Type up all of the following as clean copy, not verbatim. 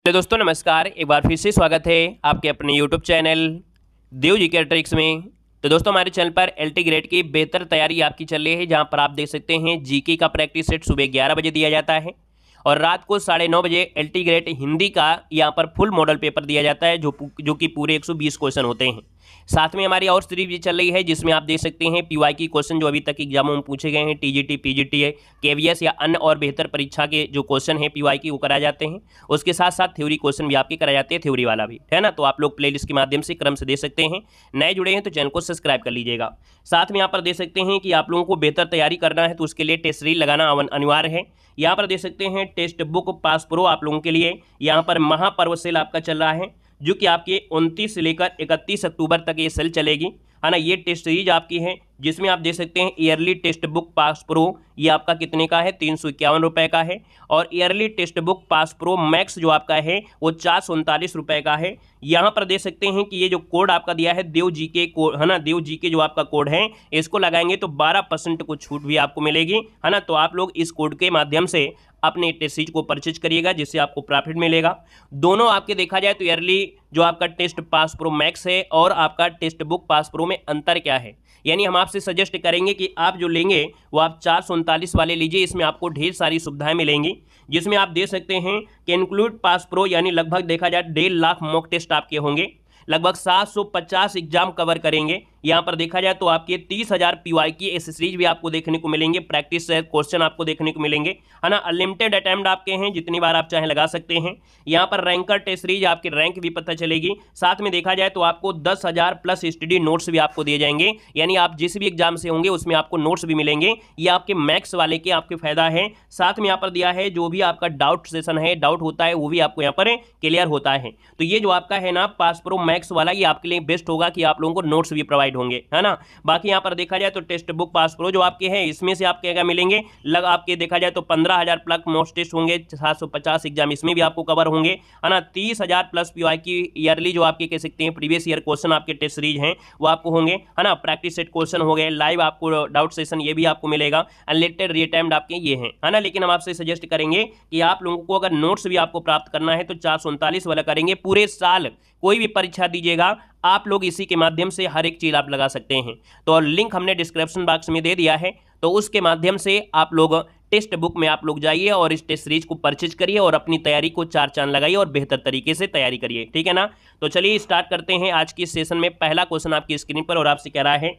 तो दोस्तों नमस्कार, एक बार फिर से स्वागत है आपके अपने यूट्यूब चैनल देव जी के ट्रिक्स में। तो दोस्तों हमारे चैनल पर एलटी ग्रेड की बेहतर तैयारी आपकी चल रही है, जहां पर आप देख सकते हैं जीके का प्रैक्टिस सेट सुबह 11 बजे दिया जाता है और रात को 9:30 बजे एलटी ग्रेड हिंदी का यहां पर फुल मॉडल पेपर दिया जाता है, जो कि पूरे 120 क्वेश्चन होते हैं। साथ में हमारी और सीरीज भी चल रही है, जिसमें आप देख सकते हैं पीवाई की क्वेश्चन जो अभी तक एग्जामों में पूछे गए हैं, टीजीटी, पीजीटी, केवीएस या अन्य और बेहतर परीक्षा के जो क्वेश्चन हैं पीवाई की वो कराए जाते हैं। उसके साथ साथ थ्योरी क्वेश्चन भी आपके कराए जाते हैं, थ्योरी वाला भी है ना। तो आप लोग प्लेलिस्ट के माध्यम से क्रम से दे सकते हैं। नए जुड़े हैं तो चैनल को सब्सक्राइब कर लीजिएगा। साथ में यहाँ पर देख सकते हैं कि आप लोगों को बेहतर तैयारी करना है तो उसके लिए टेस्ट सीरीज लगाना अनिवार्य है। यहाँ पर देख सकते हैं टेस्ट बुक पास प्रो आप लोगों के लिए यहाँ पर महापर्व सेल आपका चल रहा है, जो कि आपके 29 से लेकर 31 अक्टूबर तक ये सेल चलेगी, है ना। ये टेस्ट सीरीज आपकी है, जिसमें आप देख सकते हैं yearly test book pass pro ये आपका कितने का है, 351 रुपये का है। और yearly test book pass pro max जो आपका है वो 439 रुपये का है। यहाँ पर देख सकते हैं कि ये जो कोड आपका दिया है देव जी के कोड, है ना, देव जी के जो आपका कोड है इसको लगाएंगे तो 12% को छूट भी आपको मिलेगी, है ना। तो आप लोग इस कोड के माध्यम से अपने टेस्ट सीरीज को परचेज करिएगा, जिससे आपको प्रॉफिट मिलेगा। दोनों आपके देखा जाए तो ईयरली जो आपका टेस्ट पास प्रो मैक्स है और आपका टेस्ट बुक पास प्रो में अंतर क्या है, यानी हम आपसे सजेस्ट करेंगे कि आप जो लेंगे वो आप 439 वाले लीजिए। इसमें आपको ढेर सारी सुविधाएं मिलेंगी, जिसमें आप दे सकते हैं कि इंक्लूड पास प्रो यानी लगभग देखा जाए 1.5 लाख मॉक टेस्ट आपके होंगे, लगभग 750 एग्जाम कवर करेंगे। यहाँ पर देखा जाए तो आपके 30,000 पीवाई की एसेसरीज भी आपको देखने को मिलेंगे, प्रैक्टिस क्वेश्चन आपको देखने को मिलेंगे, है ना। अनलिमिटेड अटेम्प्ट आपके हैं, जितनी बार आप चाहें लगा सकते हैं। यहाँ पर रैंकर टेस्ट सीरीज आपके रैंक भी पता चलेगी। साथ में देखा जाए तो आपको 10,000 प्लस स्टडी नोट्स भी आपको दिए जाएंगे, यानी आप जिस भी एग्जाम से होंगे उसमें आपको नोट्स भी मिलेंगे। ये आपके मैक्स वाले के आपके फायदा है। साथ में यहाँ पर दिया है जो भी आपका डाउट सेशन है, डाउट होता है वो भी आपको यहाँ पर क्लियर होता है। तो ये जो आपका है ना पास प्रो मैक्स वाला, ये आपके लिए बेस्ट होगा कि आप लोगों को नोट्स भी प्रोवाइड होंगे, है ना। बाकी यहाँ पर देखा जाए तो टेस्ट बुक पास प्रो जो आपके हैं इसमें से आपके क्या मिलेंगे, आपके देखा जाए तो 15,000 प्लस मोस्ट टेस्ट होंगे, 750 एग्जाम इसमें भी आपको कवर होंगे, है ना। 30,000 प्लस पीवाई की ईयरली जो आपके कह सकते हैं प्रीवियस ईयर क्वेश्चन आपके टेस्ट सीरीज हैं वो आपको होंगे, है ना। प्रैक्टिस सेट क्वेश्चन हो गए, लाइव आपको डाउट सेशन ये भी आपको मिलेगा, अनलिमिटेड रीटाइम्ड आपके ये हैं, है ना। लेकिन हम आपसे सजेस्ट करेंगे कि आप लोगों को अगर नोट्स भी आपको प्राप्त करना है तो 439 वाला करेंगे। पूरे साल कोई भी परीक्षा दीजिएगा आप लोग इसी के माध्यम से हर एक चीज आप लगा सकते हैं। तो लिंक हमने डिस्क्रिप्शन बॉक्स में दे दिया है, तो उसके माध्यम से आप लोग टेस्ट बुक में आप लोग जाइए और इस टेस्ट सीरीज को परचेज करिए और अपनी तैयारी को 4 चांद लगाइए और बेहतर तरीके से तैयारी करिए, ठीक है ना। तो चलिए स्टार्ट करते हैं आज की सेशन में। पहला क्वेश्चन आपकी स्क्रीन पर और आपसे कह रहा है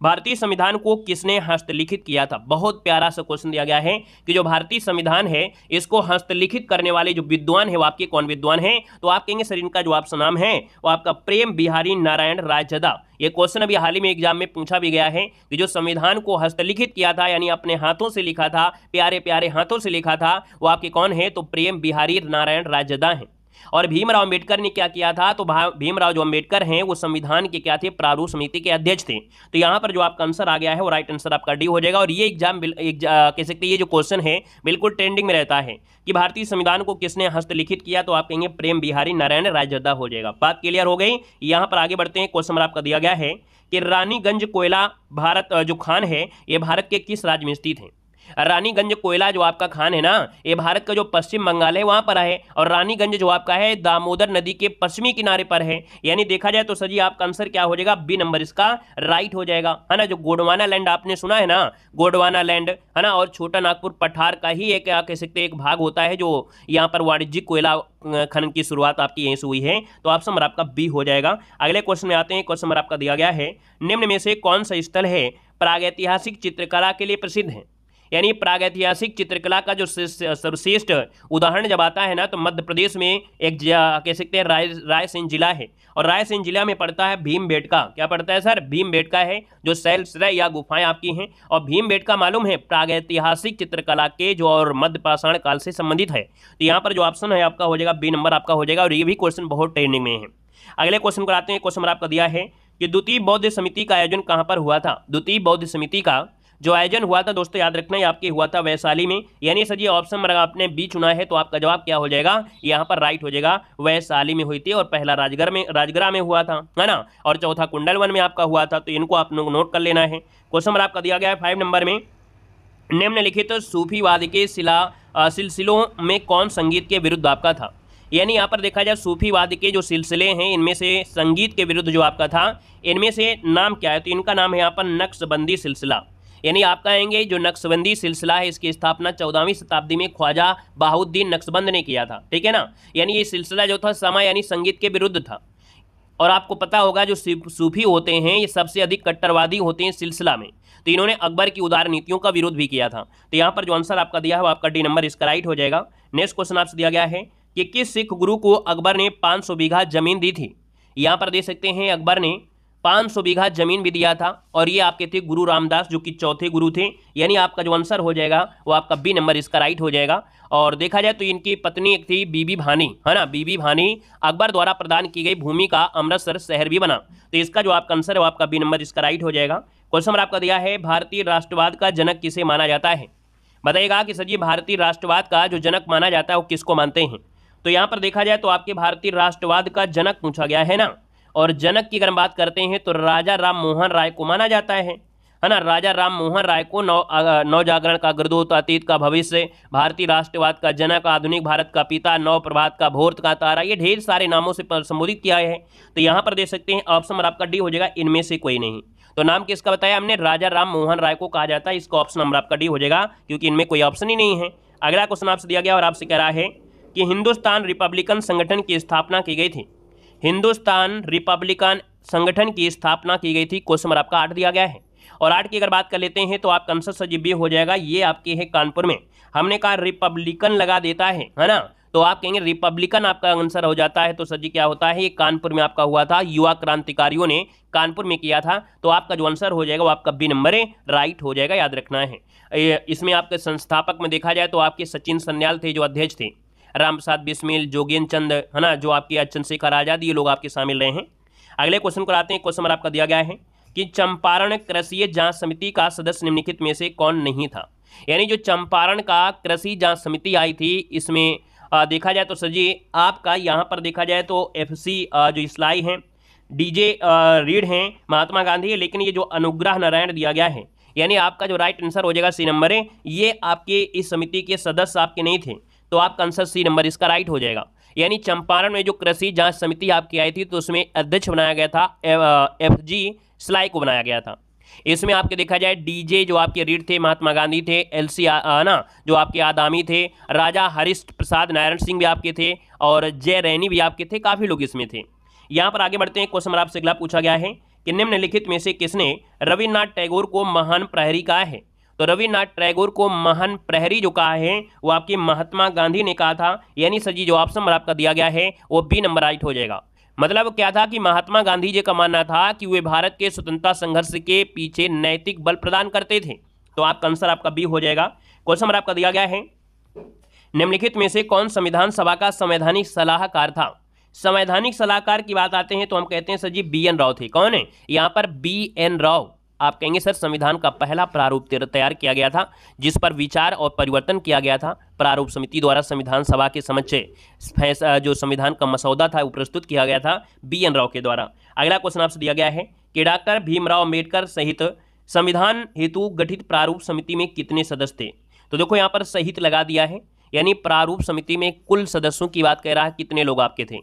भारतीय संविधान को किसने हस्तलिखित किया था। बहुत प्यारा सा क्वेश्चन दिया गया है कि जो भारतीय संविधान है इसको हस्तलिखित करने वाले जो विद्वान है वो आपके कौन विद्वान है। तो आप कहेंगे सर इनका जो आपका नाम है वो आपका प्रेम बिहारी नारायण रायचदा। ये क्वेश्चन अभी हाल ही में एग्जाम में पूछा भी गया है कि जो संविधान को हस्तलिखित किया था यानी अपने हाथों से लिखा था, प्यारे प्यारे हाथों से लिखा था, वो आपके कौन है, तो प्रेम बिहारी नारायण रायचदा हैं। और भीमराव अंबेडकर ने क्या किया था, तो भीमराव जो अंबेडकर हैं वो संविधान के क्या थे, प्रारूप समिति के अध्यक्ष थे। तो यहाँ पर जो आपका आंसर आ गया है वो राइट आंसर आपका डी हो जाएगा। और ये एग्जाम कह सकते हैं ये जो क्वेश्चन है बिल्कुल ट्रेंडिंग में रहता है कि भारतीय संविधान को किसने हस्तलिखित किया, तो आप कहेंगे प्रेम बिहारी नारायण रायचदा हो जाएगा। बात क्लियर हो गई। यहाँ पर आगे बढ़ते हैं। क्वेश्चन आपका दिया गया है कि रानीगंज कोयला भारत जो खान है ये भारत के किस राज्य में स्थित है। रानीगंज कोयला जो आपका खान है ना ये भारत का जो पश्चिम बंगाल है वहां पर है, और रानीगंज जो आपका है दामोदर नदी के पश्चिमी किनारे पर है। यानी देखा जाए तो सर जी आपका आंसर क्या हो जाएगा, बी नंबर इसका राइट हो जाएगा, है ना। जो गोंडवाना लैंड आपने सुना है ना, गोंडवाना लैंड, है ना, और छोटा नागपुर पठार का ही एक क्या कह सकते हैं एक भाग होता है जो यहाँ पर वाणिज्यिक कोयला खनन की शुरुआत आपकी यहीं से हुई है। तो ऑप्शन नंबर आपका बी हो जाएगा। अगले क्वेश्चन में आते हैं। क्वेश्चन नंबर आपका दिया गया है निम्न में से कौन सा स्थल है प्रागैतिहासिक चित्रकला के लिए प्रसिद्ध है। यानी प्रागैतिहासिक चित्रकला का जो सर्वश्रेष्ठ उदाहरण जब आता है ना तो मध्य प्रदेश में एक कह सकते हैं रायसेन जिला है, और रायसेन जिला में पड़ता है भीमबेटका। क्या पड़ता है सर, भीमबेटका है, जो शैलश्रय या गुफाएं आपकी हैं। और भीमबेटका मालूम है प्रागैतिहासिक चित्रकला के जो और मध्य पाषाण काल से संबंधित है। तो यहाँ पर जो ऑप्शन है आपका हो जाएगा बी नंबर आपका हो जाएगा। और ये भी क्वेश्चन बहुत ट्रेंडिंग में है। अगले क्वेश्चन को आते हैं। क्वेश्चन आपका दिया है कि द्वितीय बौद्ध समिति का आयोजन कहाँ पर हुआ था। द्वितीय बौद्ध समिति का जो आयोजन हुआ था दोस्तों याद रखना है आपके हुआ था वैशाली में। यानी सर ये ऑप्शन अगर आपने बी चुना है तो आपका जवाब क्या हो जाएगा, यहाँ पर राइट हो जाएगा, वैशाली में हुई थी। और पहला राजगढ़ में हुआ था, है ना, और चौथा कुंडलवन में आपका हुआ था। तो इनको आप लोग नोट कर लेना है। क्वेश्चन नंबर आपका दिया गया है 5 नंबर में, निम्नलिखित सूफीवाद के सिलसिलों में कौन संगीत के विरुद्ध आपका था। यानी यहाँ पर देखा जाए सूफीवाद के जो सिलसिले हैं इनमें से संगीत के विरुद्ध जो आपका था, इनमें से नाम क्या है, तो इनका नाम है यहाँ पर नक्शबंदी सिलसिला। यानी आप कहेंगे जो नक्शबंदी सिलसिला है इसकी स्थापना 14वीं शताब्दी में ख्वाजा बहाउद्दीन नक्शबंद ने किया था, ठीक है ना। यानी ये सिलसिला जो था समय यानी संगीत के विरुद्ध था। और आपको पता होगा जो सूफी होते हैं ये सबसे अधिक कट्टरवादी होते हैं सिलसिला में, तो इन्होंने अकबर की उदार नीतियों का विरोध भी किया था। तो यहाँ पर जो आंसर आपका दिया है वो आपका डी नंबर इसका राइट हो जाएगा। नेक्स्ट क्वेश्चन आपसे दिया गया है कि किस सिख गुरु को अकबर ने 500 बीघा जमीन दी थी। यहाँ पर दे सकते हैं अकबर ने 500 बीघा जमीन भी दिया था और ये आपके थे गुरु रामदास जो कि चौथे गुरु थे। यानी आपका जो आंसर हो जाएगा वो आपका बी नंबर इसका राइट हो जाएगा। और देखा जाए तो इनकी पत्नी एक थी बीबी भानी, है ना, बीबी भानी अकबर द्वारा प्रदान की गई भूमि का अमृतसर शहर भी बना। तो इसका जो आपका आंसर है वो आपका बी नंबर इसका राइट हो जाएगा। क्वेश्चन नंबर आपका दिया है भारतीय राष्ट्रवाद का जनक किसे माना जाता है। बताइएगा कि सर जी भारतीय राष्ट्रवाद का जो जनक माना जाता है वो किसको मानते हैं। तो यहाँ पर देखा जाए तो आपके भारतीय राष्ट्रवाद का जनक पूछा गया है ना, और जनक की अगर हम बात करते हैं तो राजा राम मोहन राय को माना जाता है ना। राजा राम मोहन राय को नव जागरण का अग्रदूत, अतीत का भविष्य, भारतीय राष्ट्रवाद का जनक, आधुनिक भारत का पिता, नव प्रभात का भोर का तारा, ये ढेर सारे नामों से संबोधित किया है। तो यहाँ पर दे सकते हैं ऑप्शन नंबर आपका डी हो जाएगा, इनमें से कोई नहीं। तो नाम किसका बताया हमने, राजा राम मोहन राय को कहा जाता है। इसका ऑप्शन नंबर आपका डी हो जाएगा क्योंकि इनमें कोई ऑप्शन ही नहीं है। अगला क्वेश्चन आपसे दिया गया और आपसे कह रहा है कि हिंदुस्तान रिपब्लिकन संगठन की स्थापना की गई थी। हिंदुस्तान रिपब्लिकन संगठन की स्थापना की गई थी। क्वेश्चन नंबर आपका 8 दिया गया है। और 8 की अगर बात कर लेते हैं तो आपका आंसर सजीव बी हो जाएगा। ये आपके है कानपुर में। हमने कहा रिपब्लिकन लगा देता है ना, तो आप कहेंगे रिपब्लिकन आपका आंसर हो जाता है। तो सर जी क्या होता है, ये कानपुर में आपका हुआ था, युवा क्रांतिकारियों ने कानपुर में किया था। तो आपका जो आंसर हो जाएगा वो आपका बी नंबर राइट हो जाएगा, याद रखना है। इसमें आपके संस्थापक में देखा जाए तो आपके सचिन सन्याल थे जो अध्यक्ष थे, राम प्रसाद बिस्मिल, जोगेंद्र चंद, है ना, जो आपके चंद्रशेखर आजाद, ये लोग आपके शामिल रहे हैं। अगले क्वेश्चन को आते हैं। क्वेश्चन नंबर आपका दिया गया है कि चंपारण कृषि जांच समिति का सदस्य निम्नलिखित में से कौन नहीं था। यानी जो चंपारण का कृषि जांच समिति आई थी इसमें देखा जाए तो सर जी आपका यहाँ पर देखा जाए तो एफसी जो इस्लाई हैं, डीजे रीड हैं, महात्मा गांधी है, लेकिन ये जो अनुग्रह नारायण दिया गया है, यानी आपका जो राइट आंसर हो जाएगा सी नंबर है, ये आपके इस समिति के सदस्य आपके नहीं थे। तो आपका आंसर सी नंबर इसका राइट हो जाएगा। यानी चंपारण में जो कृषि जांच समिति आपकी आई थी तो उसमें अध्यक्ष बनाया गया था एफजी स्लाई को बनाया गया था। इसमें आपके देखा जाए डीजे जो आपके रीड थे, महात्मा गांधी थे, एलसी ना जो आपके आदामी थे, राजा हरीश प्रसाद नारायण सिंह भी आपके थे, और जय रैनी भी आपके थे, काफ़ी लोग इसमें थे। यहाँ पर आगे बढ़ते हैं। क्वेश्चन नंबर आपसे अगला पूछा गया है कि निम्नलिखित में से किसने रविन्द्रनाथ टैगोर को महान प्रहरी कहा है। तो रविन्द्रनाथ टैगोर को महान प्रहरी जो कहा है वो आपके महात्मा गांधी ने कहा था। यानी सर जी जो ऑप्शन नंबर आपका दिया गया है वो बी नंबर राइट हो जाएगा। मतलब क्या था कि महात्मा गांधी जी का मानना था कि वे भारत के स्वतंत्रता संघर्ष के पीछे नैतिक बल प्रदान करते थे। तो आपका आंसर आपका बी हो जाएगा। क्वेश्चन नंबर आपका दिया गया है निम्नलिखित में से कौन संविधान सभा का संवैधानिक सलाहकार था। संवैधानिक सलाहकार की बात आते हैं तो हम कहते हैं sir ji B N Rao थे। कौन है यहाँ पर, बी एन राव। आप कहेंगे सर संविधान का पहला प्रारूप तैयार किया गया था जिस पर विचार और परिवर्तन किया गया था प्रारूप समिति द्वारा। संविधान सभा के समक्ष जो संविधान का मसौदा था वो प्रस्तुत किया गया था बी एन राव के द्वारा। अगला क्वेश्चन आपसे दिया गया है कि डॉक्टर भीमराव अम्बेडकर सहित संविधान हेतु गठित प्रारूप समिति में कितने सदस्य थे। तो देखो यहाँ पर सहित लगा दिया है, यानी प्रारूप समिति में कुल सदस्यों की बात कर रहा है, कितने लोग आपके थे।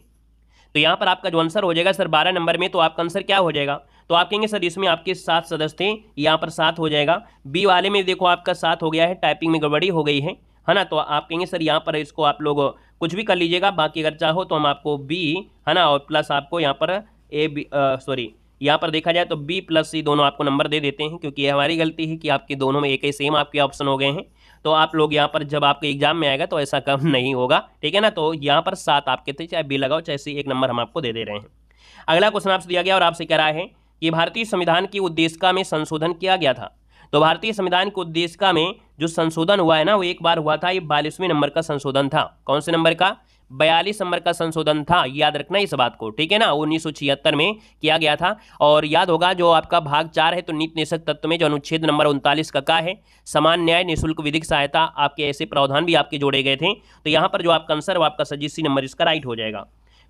तो यहाँ पर आपका जो आंसर हो जाएगा सर 12 नंबर में, तो आपका आंसर क्या हो जाएगा, तो आप कहेंगे सर इसमें आपके 7 सदस्य थे, यहाँ पर 7 हो जाएगा। बी वाले में देखो आपका 7 हो गया है, टाइपिंग में गड़बड़ी हो गई है ना। तो आप कहेंगे सर यहाँ पर इसको आप लोग कुछ भी कर लीजिएगा, बाकी अगर चाहो तो हम आपको बी है ना और प्लस आपको यहाँ पर ए बी सॉरी यहाँ पर देखा जाए तो बी प्लस सी दोनों आपको नंबर दे देते हैं, क्योंकि ये हमारी गलती है कि आपके दोनों में एक ही सेम आपके ऑप्शन हो गए हैं। तो आप लोग यहाँ पर जब आपके एग्जाम में आएगा तो ऐसा कम नहीं होगा, ठीक है ना। तो यहाँ पर 7 आपके थे, चाहे बी लगाओ चाहे सी, एक नंबर हम आपको दे रहे हैं। अगला क्वेश्चन आपसे दिया गया और आपसे कह रहा है कि भारतीय संविधान की उद्देशिका में संशोधन किया गया था। तो भारतीय संविधान की उद्देशिका में जो संशोधन हुआ है ना वो एक बार हुआ था, ये 42वें नंबर का संशोधन था। कौन से नंबर का, 42 नंबर का संशोधन था, याद रखना इस बात को, ठीक है ना। 1976 में किया गया था। और याद होगा जो आपका भाग 4 है तो नीति निषेध तत्व में जो अनुच्छेद नंबर 39 का है, समान न्याय निःशुल्क विधिक सहायता, आपके ऐसे प्रावधान भी आपके जोड़े गए थे। तो यहाँ पर जो आपका आंसर वो आपका सजी सी नंबर इसका राइट हो जाएगा।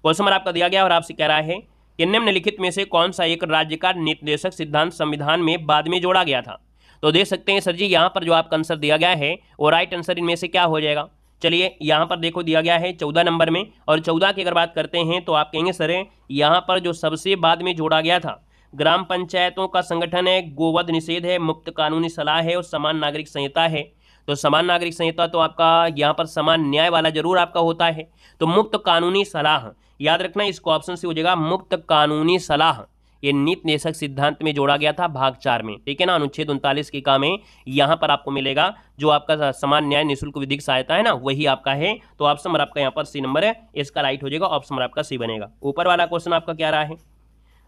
क्वेश्चन नंबर आपका दिया गया और आपसे कह रहा है कि निम्नलिखित में से कौन सा एक राज्य का निर्देशक सिद्धांत संविधान में बाद में जोड़ा गया था। तो देख सकते हैं सर जी यहाँ पर जो आपका आंसर दिया गया है वो राइट आंसर इनमें से क्या हो जाएगा, चलिए यहाँ पर देखो दिया गया है 14 नंबर में, और 14 की अगर बात करते हैं तो आप कहेंगे सर यहाँ पर जो सबसे बाद में जोड़ा गया था, ग्राम पंचायतों का संगठन है, गोवध निषेध है, मुक्त कानूनी सलाह है और समान नागरिक संहिता है। तो समान नागरिक संहिता तो आपका यहाँ पर समान न्याय वाला जरूर आपका होता है। तो मुक्त कानूनी सलाह याद रखना, इसको ऑप्शन से हो जाएगा मुक्त कानूनी सलाह। ये नीति निदेशक सिद्धांत में जोड़ा गया था भाग 4 में, ठीक है ना, अनुच्छेद 39 की का में यहाँ पर आपको मिलेगा जो आपका समान न्याय निःशुल्क विधिक सहायता है ना, वही आपका है। तो ऑप्शन नंबर आपका यहाँ पर सी नंबर है, इसका राइट हो जाएगा, ऑप्शन नंबर आपका सी बनेगा। ऊपर वाला क्वेश्चन आपका क्या रहा है,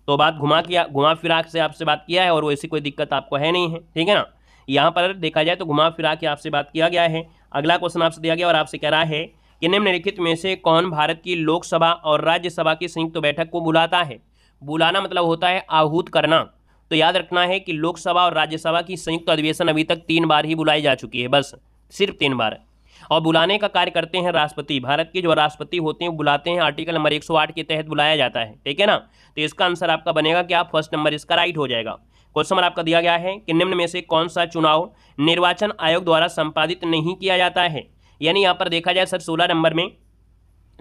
तो बात घुमा फिरा से आपसे बात किया है और वैसी कोई दिक्कत आपको है नहीं है, ठीक है ना। यहाँ पर देखा जाए तो घुमा फिरा के आपसे बात किया गया है। अगला क्वेश्चन आपसे दिया गया और आपसे कह रहा है कि निम्नलिखित में से कौन भारत की लोकसभा और राज्यसभा की संयुक्त बैठक को बुलाता है। बुलाना मतलब होता है आहूत करना। तो याद रखना है कि लोकसभा और राज्यसभा की संयुक्त अधिवेशन अभी तक 3 बार ही बुलाई जा चुकी है, बस सिर्फ 3 बार। और बुलाने का कार्य करते हैं राष्ट्रपति, भारत के जो राष्ट्रपति होते हैं बुलाते हैं, आर्टिकल नंबर 108 के तहत बुलाया जाता है, ठीक है ना। तो इसका आंसर आपका बनेगा क्या, फर्स्ट नंबर इसका राइट हो जाएगा। क्वेश्चन नंबर आपका दिया गया है कि निम्न में से कौन सा चुनाव निर्वाचन आयोग द्वारा संपादित नहीं किया जाता है। यानी यहाँ पर देखा जाए सर 16 नंबर में,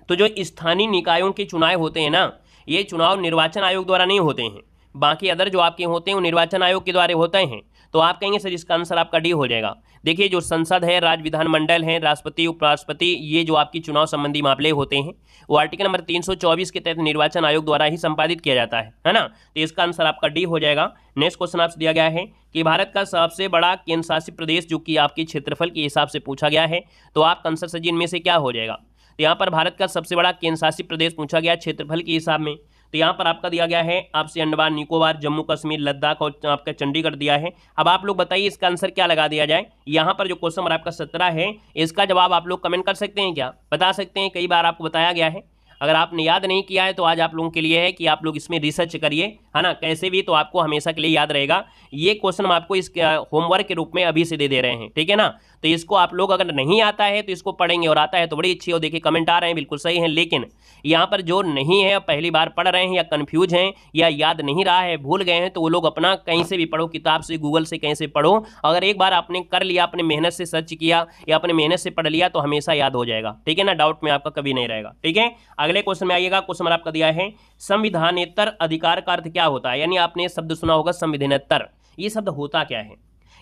तो जो स्थानीय निकायों के चुनाव होते हैं ना, ये चुनाव निर्वाचन आयोग द्वारा नहीं होते हैं, बाकी अदर जो आपके होते हैं वो निर्वाचन आयोग के द्वारा होते हैं। तो आप कहेंगे सर इसका आंसर आपका डी हो जाएगा। देखिए जो संसद है, राज्य विधानमंडल है, राष्ट्रपति उपराष्ट्रपति, ये जो आपकी चुनाव संबंधी मामले होते हैं वो आर्टिकल नंबर 324 के तहत निर्वाचन आयोग द्वारा ही संपादित किया जाता है ना। तो इसका आंसर आपका डी हो जाएगा। नेक्स्ट क्वेश्चन आपसे दिया गया है कि भारत का सबसे बड़ा केंद्र शासित प्रदेश जो कि आपके क्षेत्रफल के हिसाब से पूछा गया है, तो आपका आंसर सर जी इनमें से क्या हो जाएगा। तो यहाँ पर भारत का सबसे बड़ा केंद्र शासित प्रदेश पूछा गया क्षेत्रफल के हिसाब में, तो यहाँ पर आपका दिया गया है आपसे अंडमान निकोबार, जम्मू कश्मीर, लद्दाख और आपका चंडीगढ़ दिया है। अब आप लोग बताइए इसका आंसर क्या लगा दिया जाए। यहाँ पर जो क्वेश्चन नंबर आपका 17 है, इसका जवाब आप लोग कमेंट कर सकते हैं, क्या बता सकते हैं, कई बार आपको बताया गया है। अगर आपने याद नहीं किया है तो आज आप लोगों के लिए है कि आप लोग इसमें रिसर्च करिए, है ना, कैसे भी, तो आपको हमेशा के लिए याद रहेगा। ये क्वेश्चन हम आपको इस होमवर्क के रूप में अभी से दे रहे हैं, ठीक है ना। तो इसको आप लोग अगर नहीं आता है तो इसको पढ़ेंगे, और आता है तो बड़ी अच्छी हो। देखिए कमेंट आ रहे हैं, बिल्कुल सही है, लेकिन यहाँ पर जो नहीं है, पहली बार पढ़ रहे हैं या कन्फ्यूज हैं या याद नहीं रहा है, भूल गए हैं, तो वो लोग अपना कहीं से भी पढ़ो, किताब से, गूगल से, कहीं से पढ़ो। अगर एक बार आपने कर लिया, अपने मेहनत से सर्च किया या अपने मेहनत से पढ़ लिया, तो हमेशा याद हो जाएगा, ठीक है ना, डाउट में आपका कभी नहीं रहेगा, ठीक है। अगले क्वेश्चन में आइएगा। क्वेश्चन आपका दिया है संविधानेतर अधिकार का अर्थ क्या होता है। यानी आपने शब्द सुना होगा संविधानेतर, ये शब्द होता क्या है।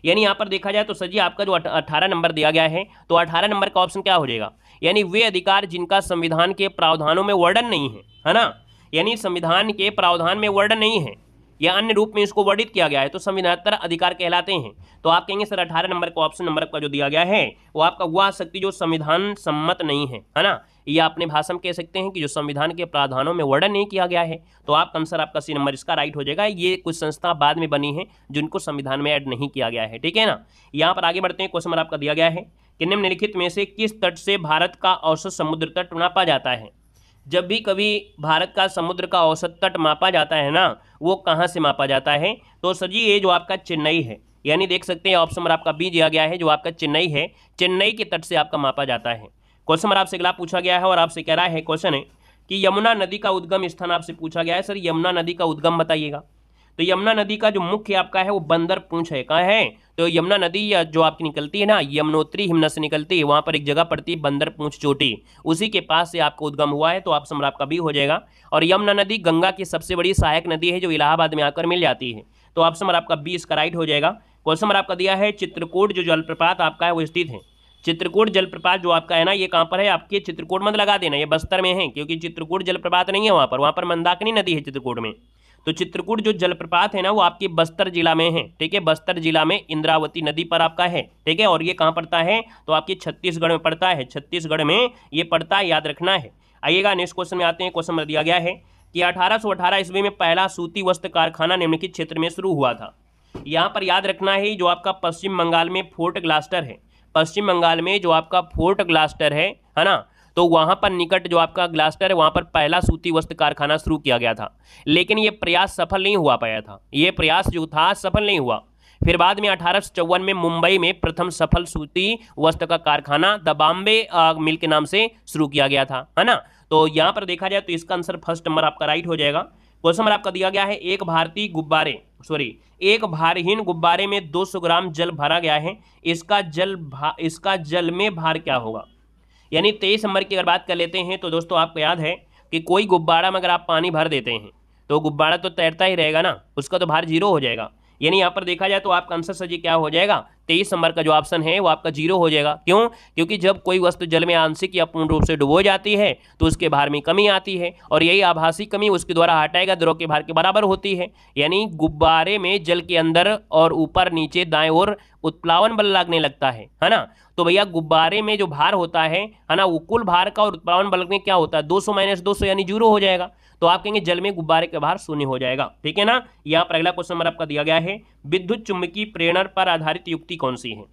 यानी यहाँ पर देखा जाए तो सर जी आपका जो 18 नंबर दिया गया है, तो 18 नंबर का ऑप्शन क्या हो जाएगा, यानी वे अधिकार जिनका संविधान के प्रावधानों में वर्णन नहीं है ना। यानी संविधान के प्रावधान में वर्णन नहीं है या अन्य रूप में इसको वर्णित किया गया है, तो संविधानेतर अधिकार कहलाते हैं। तो आप कहेंगे सर 18 नंबर का ऑप्शन नंबर का जो दिया गया है वो आपका वह शक्ति जो संविधान सम्मत नहीं है ना, या अपने भाषा में कह सकते हैं कि जो संविधान के प्रावधानों में वर्णन नहीं किया गया है। तो आप आंसर आपका सी नंबर इसका राइट हो जाएगा। ये कुछ संस्था बाद में बनी है जिनको संविधान में ऐड नहीं किया गया है, ठीक है ना। यहाँ पर आगे बढ़ते हैं। क्वेश्चन आपका दिया गया है कि निम्नलिखित में से किस तट से भारत का औसत समुद्र तट नापा जाता है। जब भी कभी भारत का समुद्र का औसत तट मापा जाता है ना, वो कहाँ से मापा जाता है, तो सर जी ये जो आपका चेन्नई है, यानी देख सकते हैं ऑप्शन नंबर आपका बी दिया गया है, जो आपका चेन्नई है, चेन्नई के तट से आपका मापा जाता है। क्वेश्चन नंबर आपसे अगला पूछा गया है और आपसे कह रहा है क्वेश्चन है कि यमुना नदी का उद्गम स्थान आपसे पूछा गया है। सर यमुना नदी का उद्गम बताइएगा। तो यमुना नदी का जो मुख्य आपका है वो बंदर पूंछ है, कहाँ है, तो यमुना नदी जो आपकी निकलती है ना, यमुनोत्री हिमनद से निकलती है, वहाँ पर एक जगह पड़ती है बंदर पूंछ चोटी, उसी के पास से आपको उद्गम हुआ है। तो ऑप्शन नंबर आपका बी हो जाएगा। और यमुना नदी गंगा की सबसे बड़ी सहायक नदी है जो इलाहाबाद में आकर मिल जाती है। तो ऑप्शन नंबर आपका बी इसका राइट हो जाएगा। क्वेश्चन नंबर आपका दिया है चित्रकूट जो जलप्रपात आपका है वो स्थित है। चित्रकूट जलप्रपात जो आपका है ना, ये कहाँ पर है, आपके चित्रकूट मत लगा देना, ये बस्तर में है, क्योंकि चित्रकूट जलप्रपात नहीं है वहाँ पर मंदाकिनी नदी है चित्रकूट में। तो चित्रकूट जो जलप्रपात है ना वो आपके बस्तर जिला में है, ठीक है, बस्तर जिला में इंद्रावती नदी पर आपका है, ठीक है। और ये कहाँ पड़ता है, तो आपके छत्तीसगढ़ में पड़ता है, छत्तीसगढ़ में ये पड़ता है, याद रखना है। आइएगा नेक्स्ट क्वेश्चन में आते हैं। क्वेश्चन में दिया गया है कि 1818 ईस्वी में पहला सूती वस्त्र कारखाना निम्नलिखित क्षेत्र में शुरू हुआ था। यहाँ पर याद रखना है जो आपका पश्चिम बंगाल में फोर्ट ग्लास्टर है, पश्चिम बंगाल में जो आपका फोर्ट ग्लास्टर है ना, तो वहाँ पर निकट जो आपका ग्लास्टर है वहाँ पर पहला सूती वस्त्र कारखाना शुरू किया गया था। लेकिन ये प्रयास सफल नहीं हुआ पाया था, ये प्रयास जो था सफल नहीं हुआ। फिर बाद में 1854 में मुंबई में प्रथम सफल सूती वस्त्र का कारखाना द बॉम्बे मिल के नाम से शुरू किया गया था, है ना। तो यहाँ पर देखा जाए तो इसका आंसर फर्स्ट नंबर आपका राइट हो जाएगा। क्वेश्चन नंबर आपका दिया गया है एक भारहीन गुब्बारे में 200 ग्राम जल भरा गया है, इसका जल में भार क्या होगा। यानी 23 नंबर की अगर बात कर लेते हैं तो दोस्तों आपको याद है कि कोई गुब्बारा में अगर आप पानी भर देते हैं तो गुब्बारा तो तैरता ही रहेगा ना, उसका तो भार 0 हो जाएगा। यानी यहाँ पर देखा जाए तो आपका आंसर सर जी क्या हो जाएगा, 23 नंबर का जो ऑप्शन है वो आपका 0 हो जाएगा। क्यों? क्योंकि जब कोई वस्तु जल में आंशिक या पूर्ण रूप से डुबो जाती है तो उसके भार में कमी आती है, और यही आभासी कमी उसके द्वारा हटाएगा द्रव के भार के बराबर होती है। यानी गुब्बारे में जल के अंदर और ऊपर नीचे दाएं ओर उत्प्लावन बल लगने लगता है ना। तो भैया गुब्बारे में जो भार होता है ना, वो कुल भार का और उत्प्लावन बल में क्या होता है, 200 - 200 यानी 0 हो जाएगा। तो आप कहेंगे जल में गुब्बारे का भार 0 हो जाएगा। ठीक है ना। यहाँ पर अगला क्वेश्चन नंबर आपका दिया गया है, विद्युत चुम्बकीय प्रेरण पर आधारित युक्ति कौन सी है।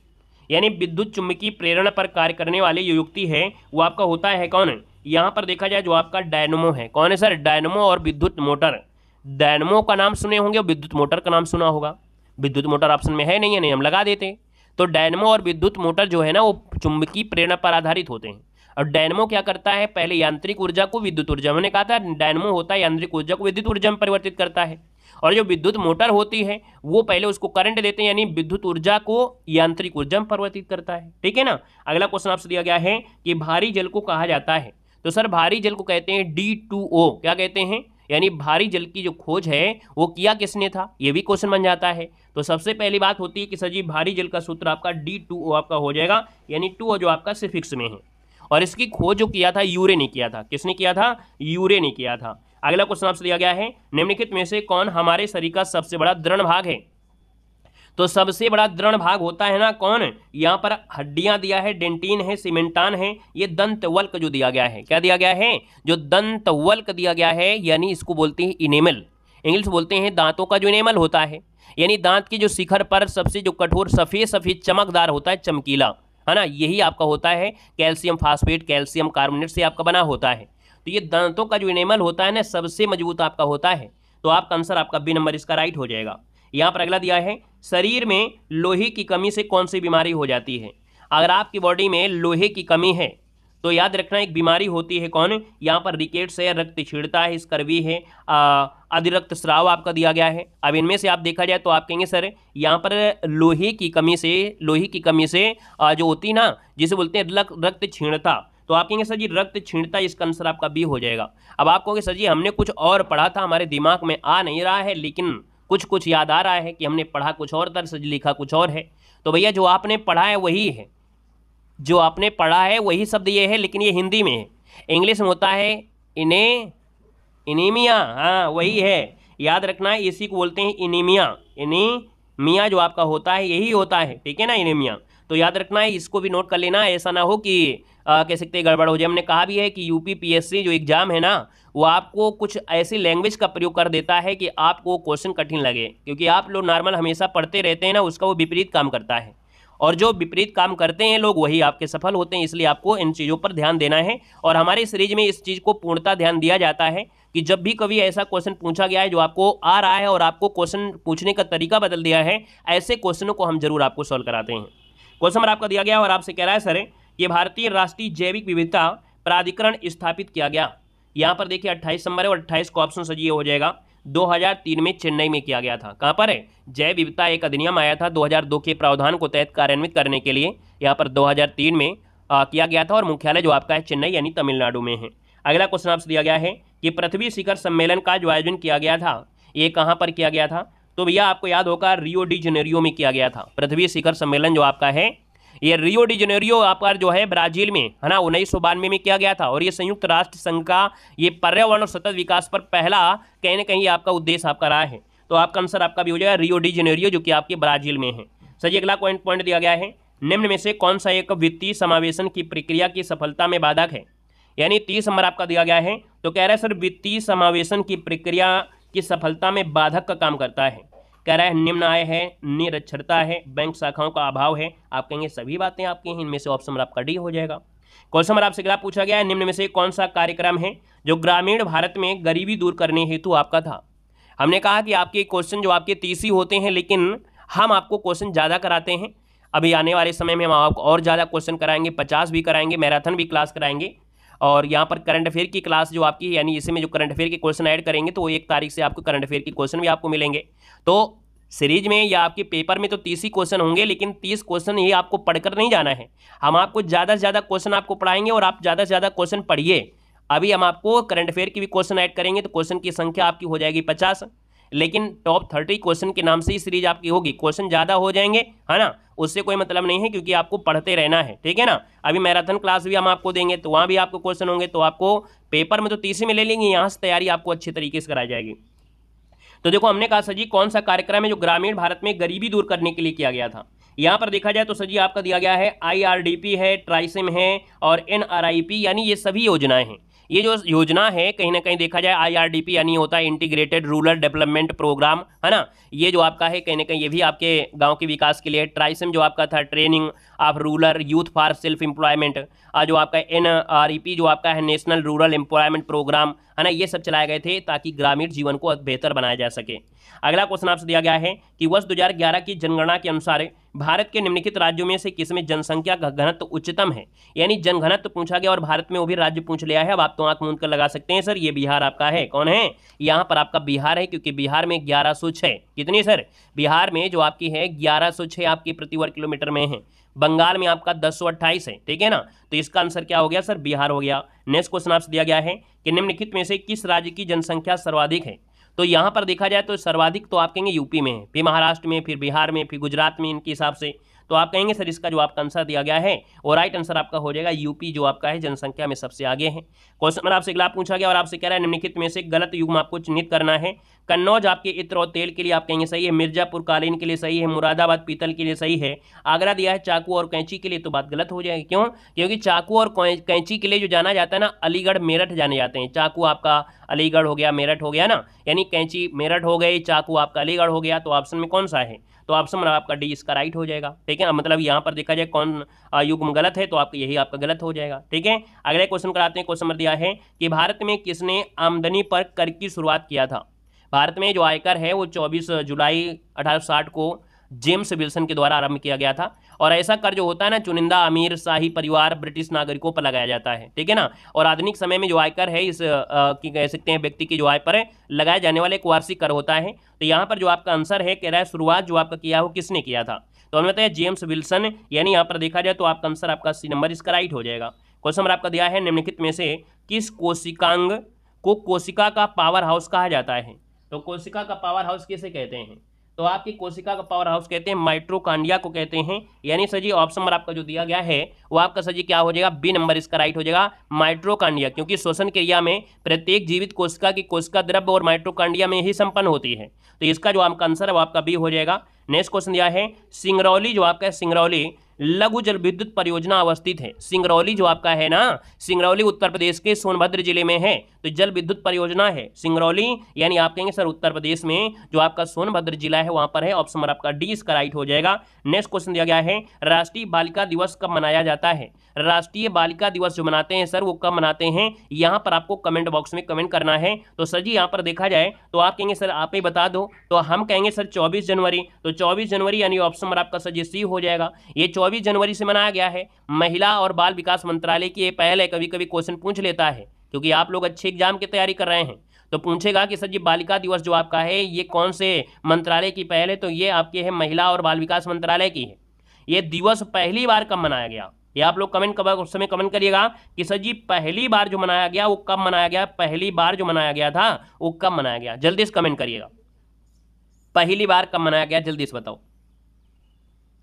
यानी विद्युत चुम्बकीय प्रेरण पर कार्य करने वाली जो युक्ति है वो आपका होता है कौन है। यहाँ पर देखा जाए जो आपका डायनमो है। कौन है सर? डायनमो और विद्युत मोटर। डायनमो का नाम सुने होंगे और विद्युत मोटर का नाम सुना होगा। विद्युत मोटर ऑप्शन में है नहीं है, नहीं हम लगा देते। तो डायनमो और विद्युत मोटर जो है ना वो चुंबकीय प्रेरणा पर आधारित होते हैं। और डायनमो क्या करता है, पहले यांत्रिक ऊर्जा को विद्युत ऊर्जा, मैंने कहा था डायनमो होता है यांत्रिक ऊर्जा को विद्युत ऊर्जा में परिवर्तित करता है। और जो विद्युत मोटर होती है वो पहले उसको करंट देते हैं, यानी विद्युत ऊर्जा को यांत्रिक ऊर्जा में परिवर्तित करता है। ठीक है ना। अगला क्वेश्चन आपसे दिया गया है कि भारी जल को कहा जाता है। तो सर भारी जल को कहते हैं D2O। क्या कहते हैं? यानी भारी जल की जो खोज है वो किया किसने था, ये भी क्वेश्चन बन जाता है। तो सबसे पहली बात होती है कि सर जी भारी जल का सूत्र आपका D2O आपका हो जाएगा, यानी 2 जो आपका सिफिक्स में है। और इसकी खोज जो किया था यूरे ने किया था। किसने किया था? यूरे ने किया था। अगला क्वेश्चन आपसे दिया गया है, निम्नलिखित में से कौन हमारे शरीर का सबसे बड़ा दृढ़ भाग है। तो सबसे बड़ा दृढ़ भाग होता है ना कौन? यहाँ पर हड्डियां दिया है, डेंटिन है, सीमेंटान है, ये दंतवल्क जो दिया गया है। क्या दिया गया है? जो दंतवल्क दिया गया है, यानी इसको बोलते हैं इनेमल। इंग्लिश बोलते हैं दांतों का जो इनेमल होता है, यानी दांत की जो शिखर पर सबसे जो कठोर सफेद सफेद चमकदार होता है, चमकीला, है ना, यही आपका होता है कैल्शियम फास्फेट, कैल्शियम कार्बोनेट से आपका बना होता है। तो ये दांतों का जो इनेमल होता है ना सबसे मजबूत आपका होता है। तो आपका आंसर आपका बी नंबर इसका राइट हो जाएगा। यहाँ पर अगला दिया है, शरीर में लोहे की कमी से कौन सी बीमारी हो जाती है। अगर आपकी बॉडी में लोहे की कमी है तो याद रखना एक बीमारी होती है कौन? यहाँ पर रिकेट्स है, रक्त छीड़ता है, स्कर्वी है, अधिरक्त स्राव आपका दिया गया है। अब इनमें से आप देखा जाए तो आप कहेंगे सर यहाँ पर लोहे की कमी से जो होती ना जिसे बोलते हैं रक्त छीणता, तो आप कहेंगे सर जी रक्त छीणता, इसका आंसर आपका बी हो जाएगा। अब आप कहोगे सर जी हमने कुछ और पढ़ा था, हमारे दिमाग में आ नहीं रहा है, लेकिन कुछ याद आ रहा है कि हमने पढ़ा कुछ और था, सर जी लिखा कुछ और है। तो भैया जो आपने पढ़ा है वही है, जो आपने पढ़ा है वही शब्द ये है, लेकिन ये हिंदी में है। इंग्लिश में होता है इनीमिया, हाँ वही है, याद रखना है, इसी को बोलते हैं इनीमिया जो आपका होता है यही होता है। ठीक है ना, इनीमिया। तो याद रखना है, इसको भी नोट कर लेना, ऐसा ना हो कि कह सकते गड़बड़ हो जाए। हमने कहा भी है कि UPPSC जो एग्जाम है ना वो आपको कुछ ऐसी लैंग्वेज का प्रयोग कर देता है कि आपको क्वेश्चन कठिन लगे, क्योंकि आप लोग नॉर्मल हमेशा पढ़ते रहते हैं ना, उसका वो विपरीत काम करता है। और जो विपरीत काम करते हैं लोग वही आपके सफल होते हैं, इसलिए आपको इन चीज़ों पर ध्यान देना है। और हमारे सीरीज में इस चीज़ को पूर्णतः ध्यान दिया जाता है कि जब भी कभी ऐसा क्वेश्चन पूछा गया है जो आपको आ रहा है और आपको क्वेश्चन पूछने का तरीका बदल दिया है, ऐसे क्वेश्चनों को हम जरूर आपको सॉल्व कराते हैं। क्वेश्चन नंबर आपका दिया गया और आपसे कह रहा है सर ये भारतीय राष्ट्रीय जैविक विविधता प्राधिकरण स्थापित किया गया। यहाँ पर देखिए 28 नंबर है और 28 का ऑप्शन सही हो जाएगा। 2003 में चेन्नई में किया गया था। कहाँ पर है? जैव विविधता एक अधिनियम आया था 2002 के प्रावधान को तहत कार्यान्वित करने के लिए, यहाँ पर 2003 में किया गया था और मुख्यालय जो आपका है चेन्नई यानी तमिलनाडु में है। अगला क्वेश्चन आपसे दिया गया है कि पृथ्वी शिखर सम्मेलन का जो आयोजन किया गया था ये कहाँ पर किया गया था। तो भैया आपको याद होगा रियो डी जनेरियो में किया गया था। पृथ्वी शिखर सम्मेलन जो आपका है ये रियो डी जनेरियो आपका जो है ब्राजील में है ना 1992 में किया गया था। और ये संयुक्त राष्ट्र संघ का ये पर्यावरण और सतत विकास पर पहला कहीं ना कहीं आपका उद्देश्य आपका रहा है। तो आपका आंसर आपका भी हो जाएगा रियो डी जनेरियो जो कि आपके ब्राजील में है। सही। अगला पॉइंट दिया गया है, निम्न में से कौन सा एक वित्तीय समावेशन की प्रक्रिया की सफलता में बाधक है। यानी 30 नंबर आपका दिया गया है। तो कह रहा है सर वित्तीय समावेशन की प्रक्रिया की सफलता में बाधक का काम करता है। कह रहा है निम्न आय है, निरक्षरता है, बैंक शाखाओं का अभाव है। आप कहेंगे सभी बातें आपकी हैं, इनमें से ऑप्शन नंबर आपका डी हो जाएगा। क्वेश्चन नंबर आपसे अगला पूछा गया है, निम्न में से कौन सा कार्यक्रम है जो ग्रामीण भारत में गरीबी दूर करने हेतु आपका था। हमने कहा कि आपके क्वेश्चन जो आपके 30 ही होते हैं, लेकिन हम आपको क्वेश्चन ज़्यादा कराते हैं। अभी आने वाले समय में हम आपको और ज़्यादा क्वेश्चन कराएंगे, 50 भी कराएंगे, मैराथन भी क्लास कराएंगे। और यहाँ पर करंट अफेयर की क्लास जो आपकी यानी इसमें जो करंट अफेयर के क्वेश्चन ऐड करेंगे तो वो 1 तारीख से आपको करंट अफेयर के क्वेश्चन भी आपको मिलेंगे। तो सीरीज में या आपके पेपर में तो 30 ही क्वेश्चन होंगे, लेकिन 30 क्वेश्चन ही आपको पढ़कर नहीं जाना है। हम आपको ज़्यादा से ज़्यादा क्वेश्चन आपको पढ़ाएंगे और आप ज़्यादा से ज़्यादा क्वेश्चन पढ़िए। अभी हम आपको करंट अफेयर की भी क्वेश्चन ऐड करेंगे तो क्वेश्चन की संख्या आपकी हो जाएगी 50, लेकिन टॉप 30 क्वेश्चन के नाम से ही सीरीज आपकी होगी। क्वेश्चन ज़्यादा हो जाएंगे, है ना, उससे कोई मतलब नहीं है, क्योंकि आपको पढ़ते रहना है, ठीक है ना। अभी मैराथन क्लास भी हम आपको देंगे तो वहाँ भी आपको क्वेश्चन होंगे, तो आपको पेपर में तो 30 में ले लेंगे, यहाँ से तैयारी आपको अच्छी तरीके से कराई जाएगी। तो देखो हमने कहा सर जी कौन सा कार्यक्रम है जो ग्रामीण भारत में गरीबी दूर करने के लिए किया गया था। यहाँ पर देखा जाए तो सर जी आपका दिया गया है IRDP है, ट्राइसिम है और NRIP, यानी ये सभी योजनाएं हैं। ये जो योजना है कहीं ना कहीं देखा जाए IRDP यानी होता है इंटीग्रेटेड रूरल डेवलपमेंट प्रोग्राम, है ना, ये जो आपका है कहीं ना कहीं ये भी आपके गांव के विकास के लिए। ट्राइसिम जो आपका था training of rural youth for self employment, जो आपका NREP जो आपका है नेशनल रूरल एम्प्लॉयमेंट प्रोग्राम, है ना, ये सब चलाए गए थे ताकि ग्रामीण जीवन को बेहतर बनाया जा सके। अगला क्वेश्चन आपसे दिया गया है कि वर्ष 2011 की जनगणना के अनुसार भारत के निम्नलिखित राज्यों में से किसमें जनसंख्या का घनत्व उच्चतम है। यानी जनघनत्व पूछा गया और भारत में वो भी राज्य पूछ लिया है। अब आप तो आंख मूंद कर लगा सकते हैं सर ये बिहार आपका है। कौन है यहाँ पर आपका बिहार है, क्योंकि बिहार में 1106, कितनी सर, बिहार में जो आपकी है 1106 आपकी प्रति वर्ग किलोमीटर में है। बंगाल में आपका 1028 है, ठीक है ना, तो इसका आंसर क्या हो गया सर, बिहार हो गया। नेक्स्ट क्वेश्चन आपसे दिया गया है कि निम्नलिखित में से किस राज्य की जनसंख्या सर्वाधिक है। तो यहाँ पर देखा जाए तो सर्वाधिक तो आप कहेंगे यूपी में है, फिर महाराष्ट्र में, फिर बिहार में, फिर गुजरात में, इनके हिसाब से तो आप कहेंगे सर इसका जो आपका आंसर दिया गया है और राइट आंसर आपका हो जाएगा यूपी, जो आपका है जनसंख्या में सबसे आगे है। क्वेश्चन नंबर आपसे अगला पूछा गया और आपसे कह रहा है निम्नलिखित में से गलत युग्म आपको चिन्हित करना है। कन्नौज आपके इत्र और तेल के लिए आप कहेंगे सही है, मिर्जापुर कालीन के लिए सही है, मुरादाबाद पीतल के लिए सही है, आगरा दिया है चाकू और कैंची के लिए, तो बात गलत हो जाएगी। क्यों, क्योंकि चाकू और कैंची के लिए जो जाना जाता है ना, अलीगढ़ मेरठ जाने जाते हैं। चाकू आपका अलीगढ़ हो गया, मेरठ हो गया ना, यानी कैंची मेरठ हो गई, चाकू आपका अलीगढ़ हो गया, तो ऑप्शन में कौन सा है, तो ऑप्शन नंबर आपका डी इसका राइट हो जाएगा, ठीक है। मतलब यहाँ पर देखा जाए कौन युग्म गलत है तो आपका यही आपका गलत हो जाएगा, ठीक है। अगले क्वेश्चन कराते हैं। क्वेश्चन नंबर दिया है कि भारत में किसने आमदनी पर कर की शुरुआत किया था। भारत में जो आयकर है वो 24 जुलाई 1860 को जेम्स विल्सन के द्वारा आरंभ किया गया था। और ऐसा कर जो होता है ना, चुनिंदा अमीर शाही परिवार ब्रिटिश नागरिकों पर लगाया जाता है, ठीक है ना। और आधुनिक समय में जो आयकर है इस की कह सकते हैं व्यक्ति की जो आय पर लगाए जाने वाले एक वार्षिक कर होता है। तो यहाँ पर जो आपका आंसर है कह रहा है शुरुआत जो आपका किया वो किसने किया था, तो हमें बताया जेम्स विल्सन, यानी यहाँ पर देखा जाए तो आपका आंसर आपका सी नंबर इसका राइट हो जाएगा। क्वेश्चन नंबर आपका दिया है निम्नलिखित में से किस कोशिकांग को कोशिका का पावर हाउस कहा जाता है। तो कोशिका का पावर हाउस किसे कहते हैं, तो आपकी कोशिका का पावर हाउस कहते हैं माइटोकॉन्ड्रिया को कहते हैं। यानी सर जी ऑप्शन नंबर आपका जो दिया गया है वो आपका सर जी क्या हो जाएगा, बी नंबर इसका राइट हो जाएगा, माइटोकॉन्ड्रिया, क्योंकि श्वसन क्रिया में प्रत्येक जीवित कोशिका की कोशिका द्रव्य और माइटोकॉन्ड्रिया में ही संपन्न होती है। तो इसका जो आपका आंसर है वो आपका बी हो जाएगा। नेक्स्ट क्वेश्चन दिया है सिंगरौली जो आपका सिंगरौली लघु जल विद्युत परियोजना अवस्थित है। सिंगरौली जो आपका है ना, सिंगरौली उत्तर प्रदेश के सोनभद्र जिले में है, तो जल विद्युत परियोजना है सिंगरौली, यानी आप कहेंगे सर उत्तर प्रदेश में जो आपका सोनभद्र जिला है वहां पर है। ऑप्शन नंबर आपका डी इसका राइट हो जाएगा। नेक्स्ट क्वेश्चन दिया गया है राष्ट्रीय बालिका दिवस कब मनाया जाता है। राष्ट्रीय बालिका दिवस जो मनाते हैं सर वो कब मनाते हैं, यहाँ पर आपको कमेंट बॉक्स में कमेंट करना है। तो सर जी यहाँ पर देखा जाए तो आप कहेंगे सर आप ही बता दो, तो हम कहेंगे सर 24 जनवरी, तो 24 जनवरी यानी ऑप्शन नंबर आपका सर जी सी हो जाएगा। ये 24 जनवरी से मनाया गया है। महिला और बाल विकास मंत्रालय की ये पहल है, कभी कभी क्वेश्चन पूछ लेता है क्योंकि आप लोग अच्छे एग्जाम की तैयारी कर रहे हैं, तो पूछेगा कि सर जी बालिका दिवस जो आपका है ये कौन से मंत्रालय की पहल है, तो ये आपके है महिला और बाल विकास मंत्रालय की है। ये दिवस पहली बार कब मनाया गया, ये आप लोग कमेंट उस समय कमेंट करिएगा कि सर जी पहली बार जो मनाया गया वो कब मनाया गया, पहली बार जो मनाया गया था वो कब मनाया गया, जल्दी से कमेंट करिएगा, पहली बार कब मनाया गया जल्दी से बताओ।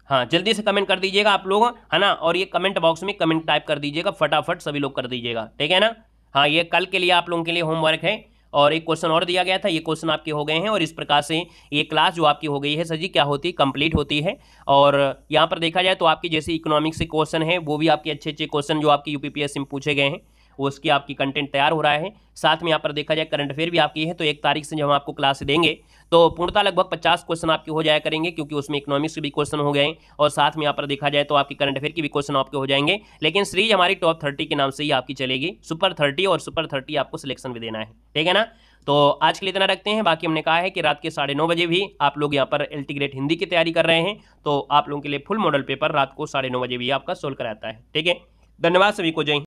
हाँ जल्दी से कमेंट कर दीजिएगा आप लोग, है ना, और ये कमेंट बॉक्स में कमेंट टाइप कर दीजिएगा फटाफट, सभी लोग कर दीजिएगा, ठीक है ना। हाँ ये कल के लिए आप लोगों के लिए होमवर्क है। और एक क्वेश्चन और दिया गया था, ये क्वेश्चन आपके हो गए हैं और इस प्रकार से ये क्लास जो आपकी हो गई है सर जी क्या होती है, कंप्लीट होती है। और यहाँ पर देखा जाए तो आपकी जैसे इकोनॉमिक्स के क्वेश्चन है वो भी आपके अच्छे अच्छे क्वेश्चन जो आपकी यूपीपीएससी में पूछे गए हैं उसकी आपकी कंटेंट तैयार हो रहा है। साथ में यहाँ पर देखा जाए करंट अफेयर भी आपकी है, तो 1 तारीख से जब हम आपको क्लास देंगे तो पूर्णतः लगभग 50 क्वेश्चन आपके हो जाया करेंगे, क्योंकि उसमें इकोनॉमिक्स के भी क्वेश्चन हो गए और साथ में यहाँ पर देखा जाए तो आपकी करंट अफेयर की भी क्वेश्चन आपके हो जाएंगे। लेकिन सीरीज हमारी टॉप 30 के नाम से ही आपकी चलेगी, सुपर 30 और सुपर 30 आपको सिलेक्शन भी देना है, ठीक है ना। तो आज के लिए इतना रखते हैं, बाकी हमने कहा है कि रात के 9:30 बजे भी आप लोग यहाँ पर LT ग्रेड हिंदी की तैयारी कर रहे हैं, तो आप लोगों के लिए फुल मॉडल पेपर रात को 9:30 बजे भी आपका सोल्व कराता है, ठीक है। धन्यवाद सभी को, जय हिंद।